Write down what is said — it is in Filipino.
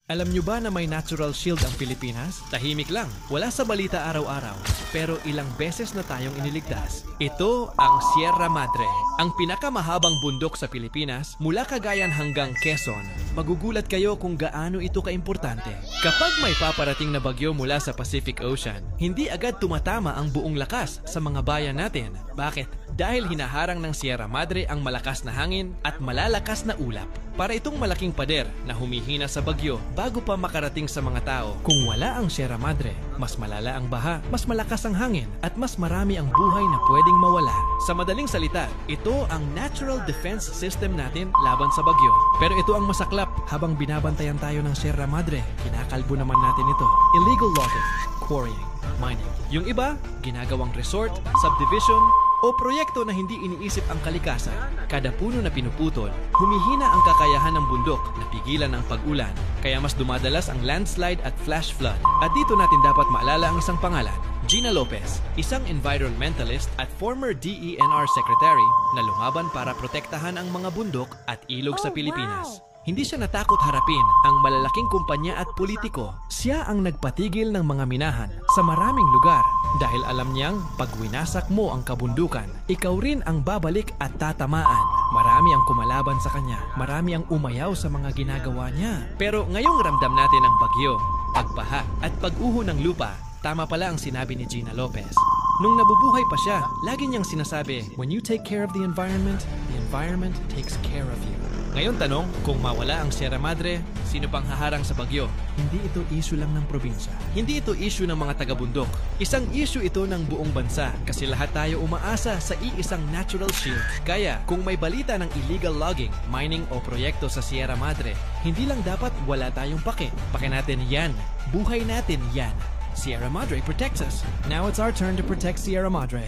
Alam nyo ba na may natural shield ang Pilipinas? Tahimik lang, wala sa balita araw-araw. Pero ilang beses na tayong iniligtas. Ito ang Sierra Madre, ang pinakamahabang bundok sa Pilipinas mula Cagayan hanggang Quezon. Magugulat kayo kung gaano ito kaimportante. Kapag may paparating na bagyo mula sa Pacific Ocean, hindi agad tumatama ang buong lakas sa mga bayan natin. Bakit? Dahil hinaharang ng Sierra Madre ang malakas na hangin at malalakas na ulap. Para itong malaking pader na humihina sa bagyo bago pa makarating sa mga tao. Kung wala ang Sierra Madre, mas malala ang baha, mas malakas ang hangin, at mas marami ang buhay na pwedeng mawala. Sa madaling salita, ito ang natural defense system natin laban sa bagyo. Pero ito ang masaklap, habang binabantayan tayo ng Sierra Madre, kinakalbo naman natin ito. Illegal logging, quarrying, mining. Yung iba, ginagawang resort, subdivision, o proyekto na hindi iniisip ang kalikasan. Kada puno na pinuputol, humihina ang kakayahan ng bundok na pigilan ang pag-ulan. Kaya mas dumadalas ang landslide at flash flood. At dito natin dapat maalala ang isang pangalan, Gina Lopez, isang environmentalist at former DENR secretary na lumaban para protektahan ang mga bundok at ilog sa Pilipinas. Hindi siya natakot harapin ang malalaking kumpanya at politiko. Siya ang nagpatigil ng mga minahan sa maraming lugar dahil alam niyang pag winasak mo ang kabundukan, ikaw rin ang babalik at tatamaan. Marami ang kumalaban sa kanya, marami ang umayaw sa mga ginagawa niya. Pero ngayong ramdam natin ang bagyo, pagbaha at pag-uho ng lupa, tama pala ang sinabi ni Gina Lopez. Nung nabubuhay pa siya, lagi niyang sinasabi, when you take care of the environment takes care of you. Ngayon tanong, kung mawala ang Sierra Madre, sino pang haharang sa bagyo? Hindi ito issue lang ng probinsya. Hindi ito issue ng mga taga-bundok. Isang issue ito ng buong bansa kasi lahat tayo umaasa sa iisang natural shield. Kaya, kung may balita ng illegal logging, mining o proyekto sa Sierra Madre, hindi lang dapat wala tayong pake. Pake natin yan. Buhay natin yan. Sierra Madre protects us. Now it's our turn to protect Sierra Madre.